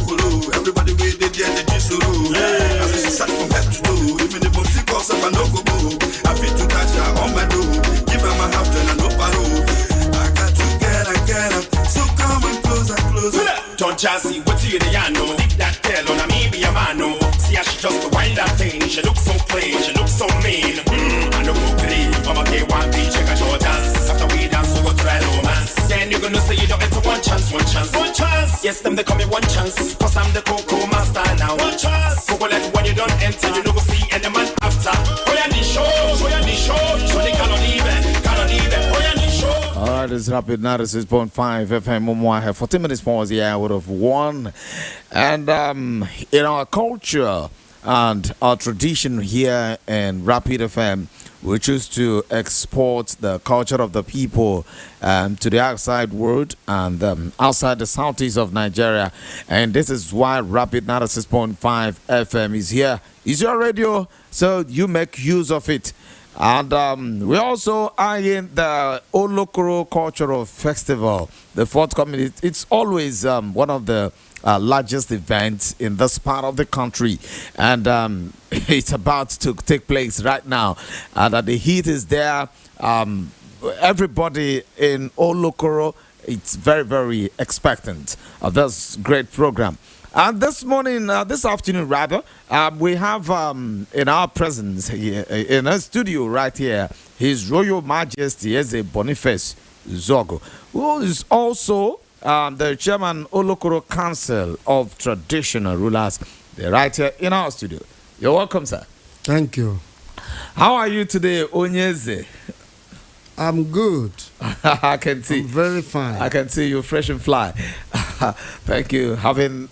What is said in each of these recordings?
Everybody with the day they just rule. I wish it's from best to do. Even the bossy calls up and no go boo. I feel to catch her on my door. Give her my half then I no paro. I got to get up. So come and closer. Don't just see what you the know. Dig that tail on a me be a man. No. See how she just the wild that thing. She looks so clean, she looks so mean. I know go green. Mama K one B check out your dance. After we dance, we go try romance. Then you're gonna say you don't get one chance. Yes, them they call me one chance. Cause I'm the cocoa master now. One chance. Cocoa like when you don't enter, you don't go see any man after. Oh yeah, the show. So they cannot leave it. Oh yeah, the show. All right, it's Rapid 96.5 FM. Momo, I have 14 minutes pause here. I would have won. And in our culture and our tradition here in Rapid FM, we choose to export the culture of the people to the outside world and outside the southeast of Nigeria. And this is why Rapid 96.5 FM is here. It's your radio, so you make use of it. And we also are in the Olokoro Cultural Festival, the forthcoming. It's always one of the largest events in this part of the country, and it's about to take place right now. And the heat is there. Everybody in Olokoro, it's very, very expectant of this great program. And this morning, this afternoon rather, we have in our presence here, in our studio right here, His Royal Majesty Eze Boniface Zogo, who is also the chairman Olokoro Council of Traditional Rulers. They're right here in our studio. You're welcome, sir. Thank you. How are you today, Onyeze? I'm good. I can see. I'm very fine. I can see you fresh and fly. Thank you. Having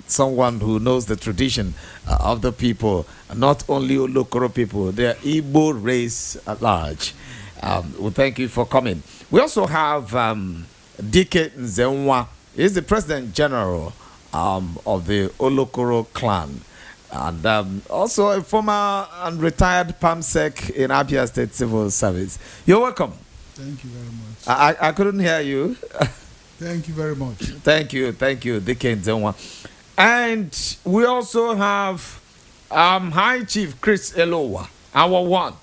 someone who knows the tradition of the people, not only Olokoro people, the Igbo race at large. Well, thank you for coming. We also have Dike Nzenwa. He's the President General of the Olokoro clan. And also a former and retired PAMSEC in Abia State Civil Service. You're welcome. Thank you very much. I couldn't hear you. Thank you very much. Thank you, Dike Nzenwa. And we also have High Chief Chris Elowa, our one.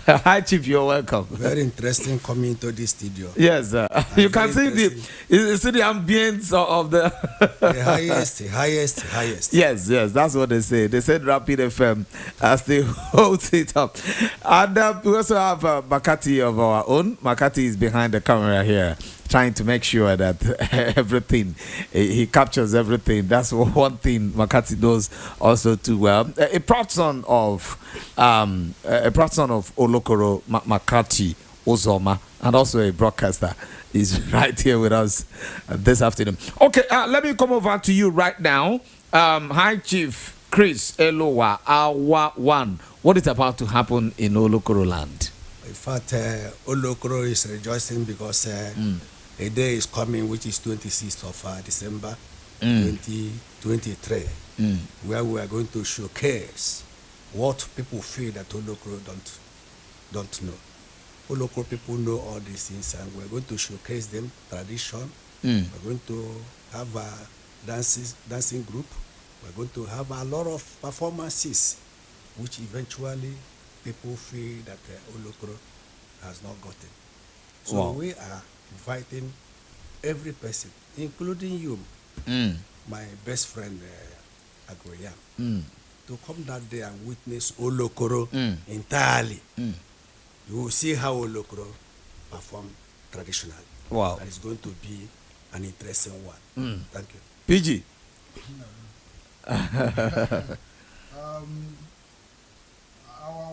Hi, Chief, you're welcome. Very interesting coming to this studio. Yes, you can see the ambience of the highest. Yes, that's what they say. They said Rapid FM as they hold it up. And we also have Makati of our own. Makati is behind the camera here, trying to make sure that everything, he captures everything. That's one thing Makati does also too well. A patron of Olokoro, Makati Ozoma, and also a broadcaster, is right here with us this afternoon. Okay, let me come over to you right now. High Chief Chris Elowa, our one. What is about to happen in Olokoro land? In fact, Olokoro is rejoicing because a day is coming, which is 26th of December 2023, where we are going to showcase what people feel that Olokoro don't know. Olokoro people know all these things, and we're going to showcase them, tradition. We're going to have a dancing group. We're going to have a lot of performances, which eventually people feel that Olokoro has not gotten. So we are inviting every person, including you, my best friend Agoya, to come that day and witness Olokoro entirely. You will see how Olokoro perform traditionally. Wow. That is going to be an interesting one. Thank you. PG. Our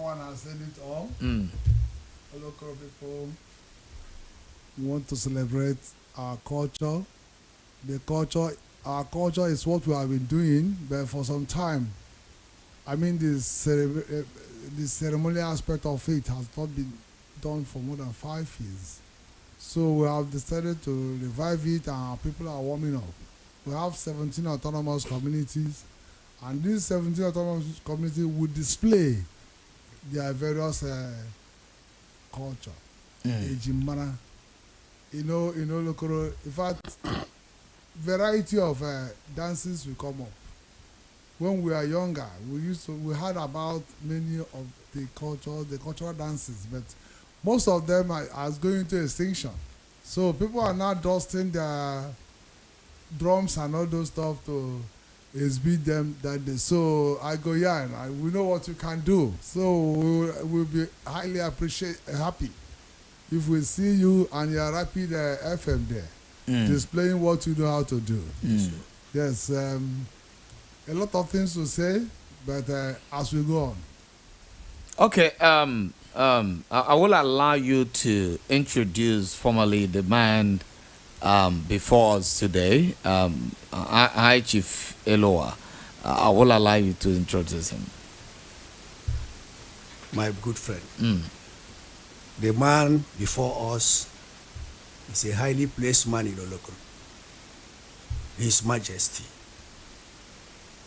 one has said it all. Olokoro people want to celebrate our culture. Our culture is what we have been doing, but for some time. I mean, the ceremonial aspect of it has not been done for more than 5 years. So we have decided to revive it, and our people are warming up. We have 17 autonomous communities, and these 17 autonomous communities will display their various culture. Ejimana. In Olokoro, in fact, variety of dances will come up. When we were younger, we heard about many of the cultural dances, but most of them are going into extinction. So people are now dusting their drums and all those stuff to exhibit them that day. So I go, yeah, and we know what you can do. So we'll be highly happy if we see you and your Rapid FM there, displaying what you know how to do. Yes, a lot of things to say, but as we go on. Okay, I will allow you to introduce formally the man before us today. I Chief Eloa. I will allow you to introduce him. My good friend. The man before us is a highly placed man in Olokoro. His Majesty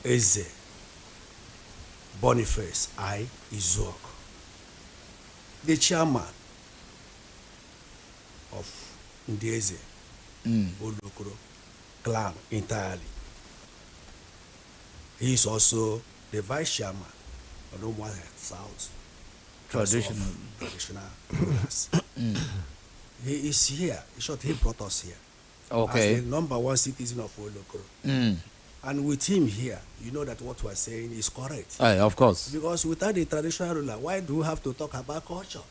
Eze Boniface I. Izuok, the chairman of Ndeze Olokoro clan entirely. He is also the vice chairman of the Umwa South Traditional rulers. He is here. In short, he brought us here. Okay. As the number one citizen of Olokoro. And with him here, you know that what we are saying is correct. Of course. Because without the traditional ruler, why do we have to talk about culture?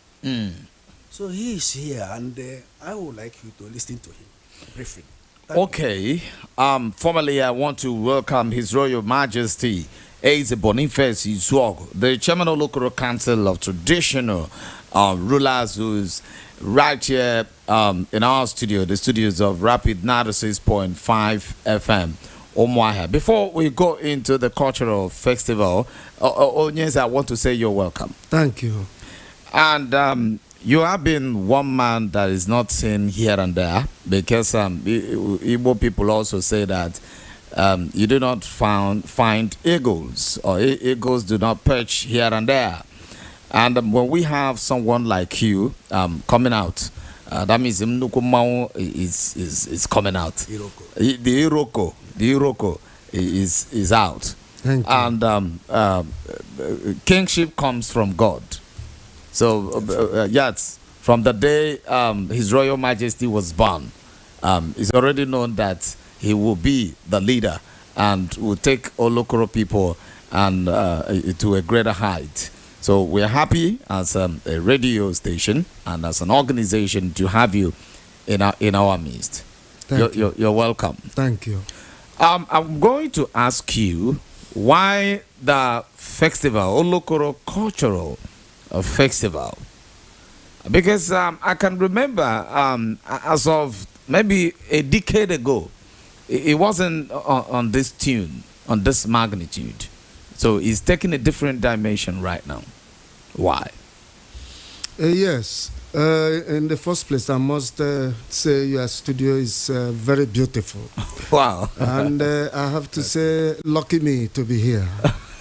So he is here, and I would like you to listen to him briefly. Okay. Formally, I want to welcome His Royal Majesty Eze Boniface Izuok, the Chairman of Local Council of Traditional Rulers, who's right here in our studio, the studios of Rapid 96.5 FM. Omwaha. Before we go into the cultural festival, Onyeza, I want to say you're welcome. Thank you. And you have been one man that is not seen here and there, because Igbo people also say that you do not find eagles, or eagles do not perch here and there. And when we have someone like you coming out, that means Mnukumau is coming out. Iroko. The Iroko is out. Thank you. And kingship comes from God. So, yes, from the day His Royal Majesty was born, it's already known that he will be the leader and will take Olokoro people and to a greater height. So we're happy as a radio station and as an organization to have you in our midst. You're welcome. Thank you. I'm going to ask you why the festival, Olokoro Cultural Festival, because I can remember as of maybe a decade ago, it wasn't on this tune, on this magnitude. So it's taking a different dimension right now. Why? Yes. In the first place, I must say your studio is very beautiful. Wow. And I have to say, lucky me to be here.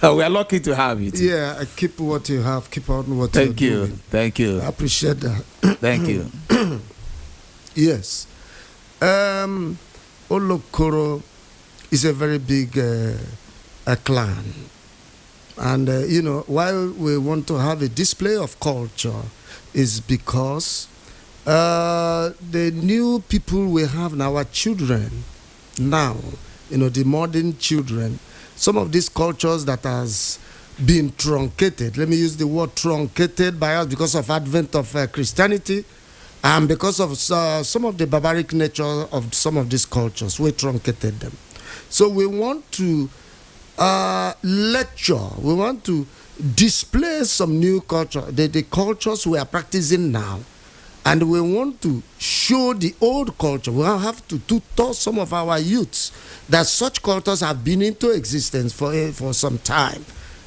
We are lucky to have you too. Yeah, keep what you have, keep on what you're doing. Thank you. I appreciate that. Thank you. Yes. Olokoro is a very big clan. And, why we want to have a display of culture is because the new people we have now, our children now, the modern children, some of these cultures that has been truncated, let me use the word truncated by us because of advent of Christianity and because of some of the barbaric nature of some of these cultures, we truncated them. So we want to lecture, we want to display some new culture, the cultures we are practicing now, and we want to show the old culture. We have to tutor some of our youths that such cultures have been into existence for some time,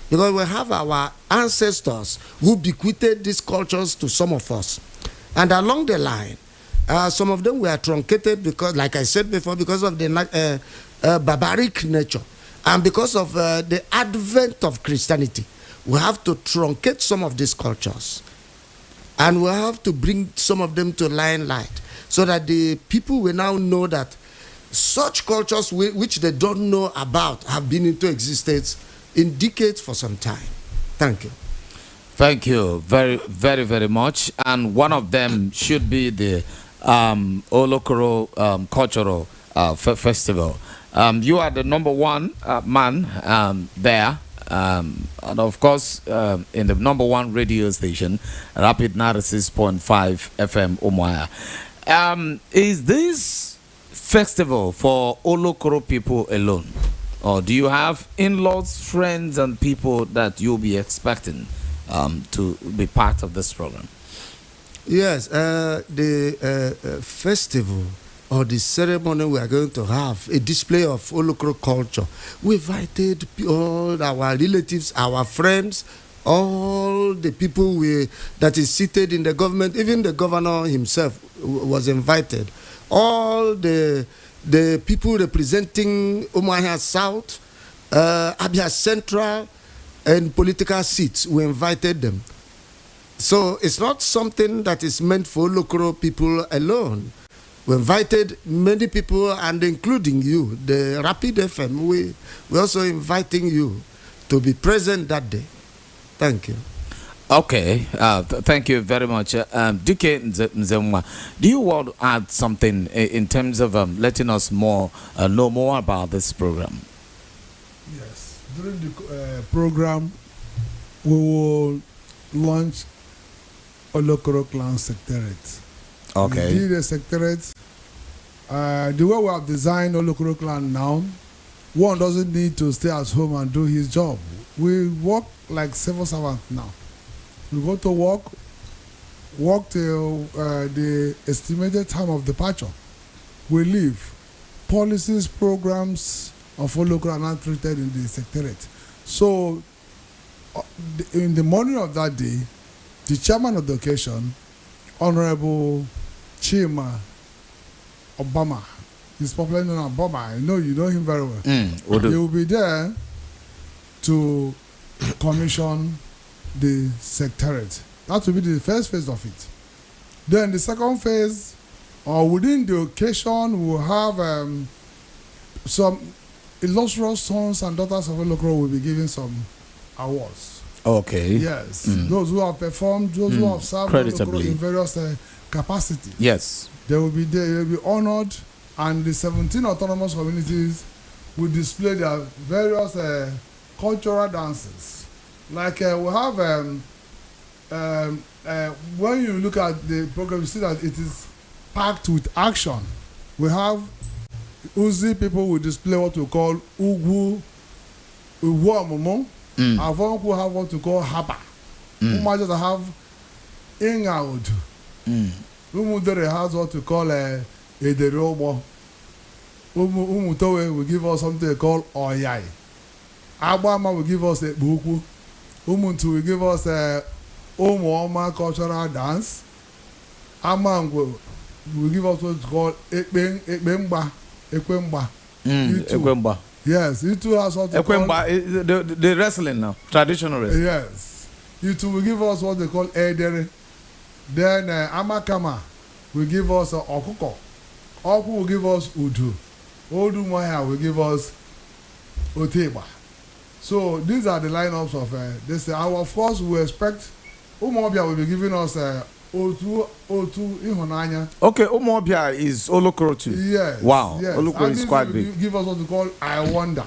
because we have our ancestors who bequeathed these cultures to some of us, and along the line, some of them were truncated because, like I said before, because of the barbaric nature. And because of the advent of Christianity, we have to truncate some of these cultures. And we have to bring some of them to limelight so that the people will now know that such cultures which they don't know about have been into existence in decades for some time. Thank you. Thank you very, very, very much. And one of them should be the Olokoro Cultural Festival. You are the number one man there. And of course, in the number one radio station, Rapid 96.5 FM Umuahia. Is this festival for Olokoro people alone? Or do you have in-laws, friends, and people that you'll be expecting to be part of this program? Yes, the festival or the ceremony we are going to have, a display of Olokoro culture. We invited all our relatives, our friends, all the people that is seated in the government, even the governor himself was invited. All the people representing Umuahia South, Abia Central, and political seats, we invited them. So it's not something that is meant for Olokoro people alone. We invited many people, and including you, the Rapid FM. We're also inviting you to be present that day. Thank you. Okay, thank you very much. Dike Nzemwa, do you want to add something in terms of letting us know more about this program? Yes. During the program, we will launch Olokoro Clan Secretariat. Okay. We did a secretariat. The way we have designed Olokoro Clan now, one doesn't need to stay at home and do his job. We work like civil servants now. We go to work till the estimated time of departure. We leave. Policies, programs of Olokoro are not treated in the secretariat. So, in the morning of that day, the chairman of the occasion, Honorable Chima Obama, he's popularly known as Obama. I know you know him very well. He will be there to commission the secretariat. That will be the first phase of it. Then the second phase, or within the occasion, we'll have some illustrious sons and daughters of Olokoro will be given some awards. Okay. Yes. Those who have performed, those who have served Olokoro in various capacities. Yes. They will be there, they will be honored, and the 17 autonomous communities will display their various cultural dances. Like we have, when you look at the program, you see that it is packed with action. We have Uzi people will display what we call Ugu, Uguamomo. Avon will have what we call Hapa. Umaja have Ingaud. Umudere has what we call Ederobo. Umutowe will give us something called Oyai. Abama will give us a Buku. Umuntu will give us a Omooma cultural dance. Amang will give us what's called Ekbemba. Ekwemba. Yes, it too has what they Ekwemba, the wrestling now, traditional wrestling. Yes. It will give us what they call Edere. Then Amakama will give us Okuko. Oku will give us Udu. Odu Maya will give us Oteba. So these are the lineups of this. Of course, we expect Umobia will be giving us Otu Ihonanya. Okay, Umobia is Olokoro too. Yes. Wow. Yes. Olokoro is quite big. Give us what we call I Wonder.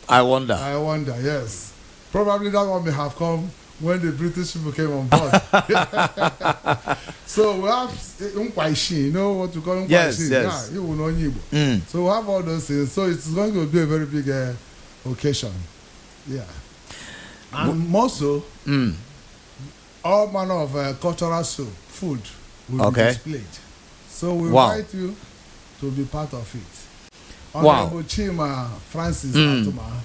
I wonder. I wonder, yes. Probably that one may have come when the British people came on board. So we have Umkwaishi, you know what we call Umkwaishi? Yes, yes. Yeah, you will know Igbo. So we have all those things. So it's going to be a very big occasion. Yeah. And more so, all manner of cultural food will be displayed. So we invite you to be part of it. Honorable Chima Francis Atuma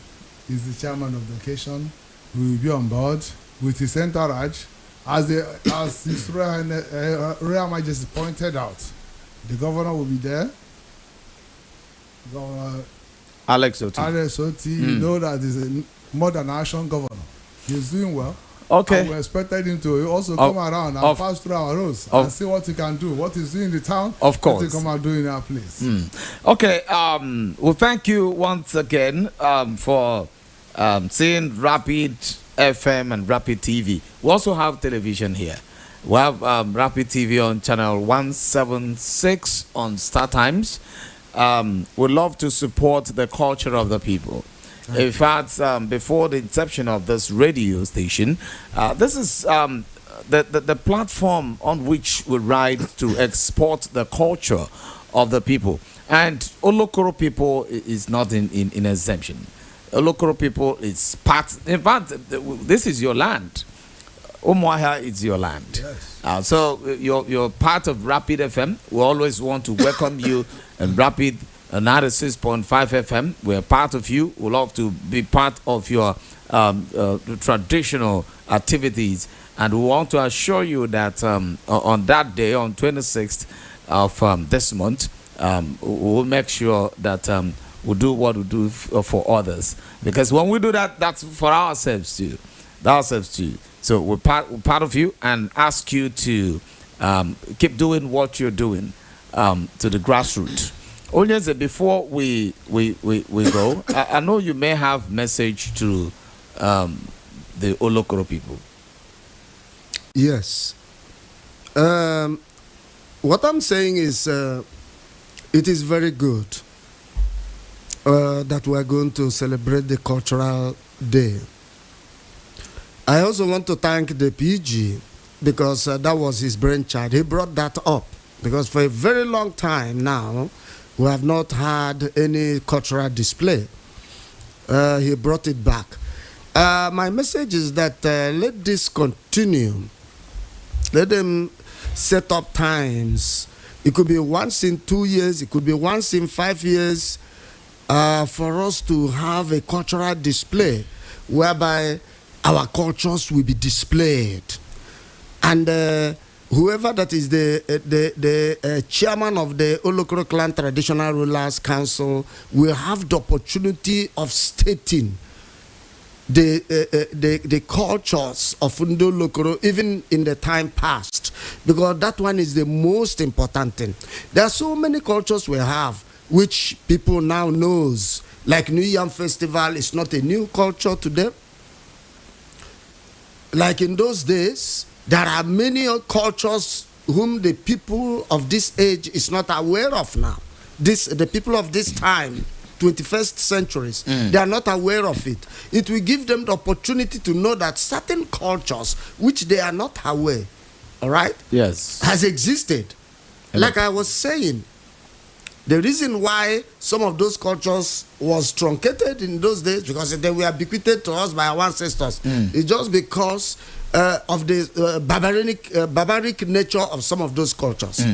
is the chairman of the occasion. We will be on board with his entourage. As His Royal Majesty pointed out, the governor will be there. Governor Alex Oti. You know that he's a modern action governor. He's doing well. Okay. And we expected him to also come around and pass through our roads and see what he can do, what he's doing in the town. Of course. What he come and do in our place. Okay. Well, thank you once again for seeing Rapid FM and Rapid TV. We also have television here. We have Rapid TV on channel 176 on Star Times. We love to support the culture of the people. In fact, before the inception of this radio station, this is the platform on which we ride to export the culture of the people. And Olokoro people is not in exemption. Olokoro people is part. In fact, this is your land. Umuahia is your land. Yes. So you're part of Rapid FM. We always want to welcome you and Rapid 96.5 FM. We're part of you. We love to be part of your traditional activities. And we want to assure you that on that day, on 26th of this month, we'll make sure that we'll do what we do for others. Because when we do that, that's for ourselves too. So we're part of you and ask you to keep doing what you're doing to the grassroots. Only before we go, I know you may have message to the Olokoro people. Yes. What I'm saying is it is very good that we are going to celebrate the cultural day. I also want to thank the PG because that was his brainchild. He brought that up because for a very long time now, we have not had any cultural display. He brought it back. My message is that let this continue. Let them set up times. It could be once in 2 years. It could be once in 5 years for us to have a cultural display whereby our cultures will be displayed. And whoever that is the chairman of the Olokoro Clan Traditional Rulers Council will have the opportunity of stating the cultures of Undo Olokoro even in the time past, because that one is the most important thing. There are so many cultures we have which people now knows, like New Yam Festival is not a new culture to them. Like in those days, there are many cultures whom the people of this age is not aware of now. The people of this time, 21st centuries, they are not aware of it. It will give them the opportunity to know that certain cultures, which they are not aware, all right? Yes. Has existed. Like I was saying, the reason why some of those cultures was truncated in those days, because they were bequeathed to us by our ancestors, is just because of the barbaric nature of some of those cultures.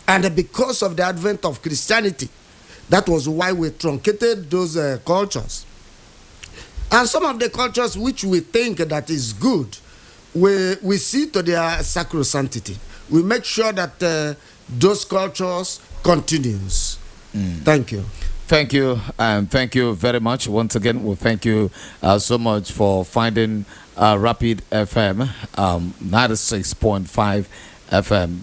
And because of the advent of Christianity, that was why we truncated those cultures. And some of the cultures which we think that is good, we see to their sacrosanctity. We make sure that those cultures continues. Thank you. Thank you. Thank you very much. Once again, well, thank you so much for finding Rapid FM 96.5 FM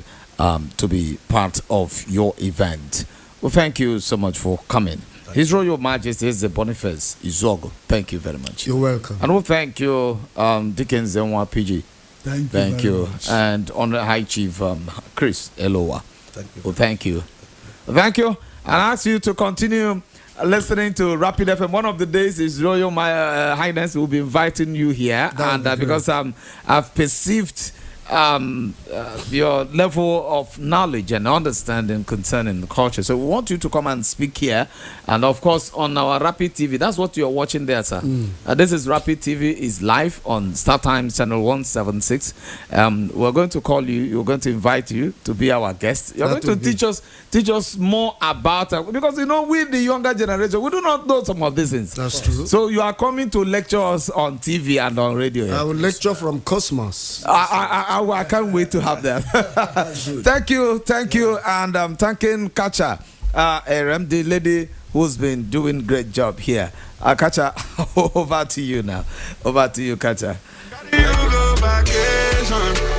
to be part of your event. Well, thank you so much for coming. His Royal Majesty is the Boniface Izogo. Thank you very much. You're welcome. And we'll thank you, Dickens Zenwa PG. Thank you. Much. And Honorable High Chief Chris Elowa. Thank you. Well, thank you. Thank you. And I ask you to continue listening to Rapid FM. One of the days is Royal Highness will be inviting you here, and because I've perceived your level of knowledge and understanding concerning the culture. So we want you to come and speak here. And of course, on our Rapid TV, that's what you're watching there, sir. This is Rapid TV, is live on Star Times channel 176. We're going to call you. We're going to invite you to be our guest. You're going to teach us more about because we, the younger generation, we do not know some of these things. That's true. So you are coming to lecture us on TV and on radio. I will lecture from Cosmos. I can't wait to have that. Thank you, and thanking Kacha, the lady who's been doing great job here. Kacha, over to you now. Over to you, Kacha. You go vacation.